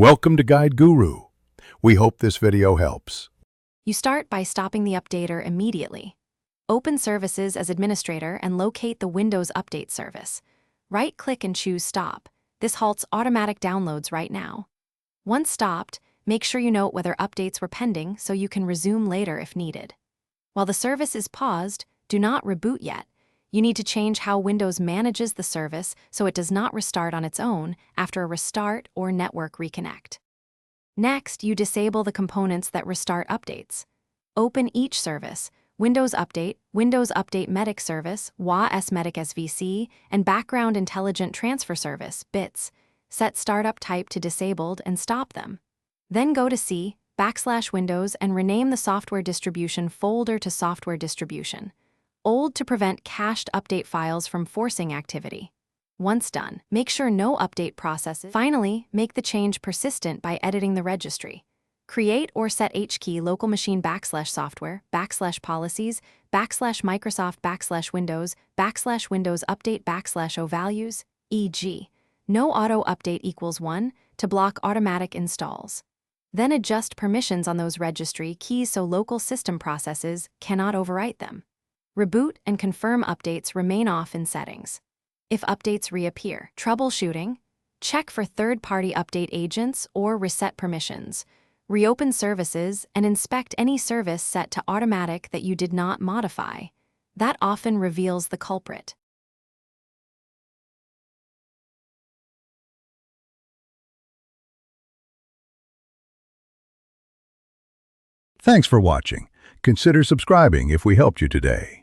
Welcome to Guide Guru. We hope this video helps. You start by stopping the updater immediately. Open Services as administrator and locate the Windows Update service. Right-click and choose Stop. This halts automatic downloads right now. Once stopped, make sure you note whether updates were pending so you can resume later if needed. While the service is paused, do not reboot yet. You need to change how Windows manages the service so it does not restart on its own after a restart or network reconnect. Next, you disable the components that restart updates. Open each service: Windows Update Medic Service, WA-S Medic SVC, and Background Intelligent Transfer Service, BITS. Set startup type to disabled and stop them. Then go to C/Windows and rename the software distribution folder to Software Distribution. Old to prevent cached update files from forcing activity. Once done, make sure no update processes. Finally, make the change persistent by editing the registry. Create or set HKey local machine /software /policies /Microsoft /Windows /Windows update /O values, e.g. no auto update equals 1 to block automatic installs. Then adjust permissions on those registry keys so local system processes cannot overwrite them. Reboot and confirm updates remain off in settings. If updates reappear, troubleshooting, check for third-party update agents or reset permissions. Reopen services and inspect any service set to automatic that you did not modify. That often reveals the culprit. Thanks for watching. Consider subscribing if we helped you today.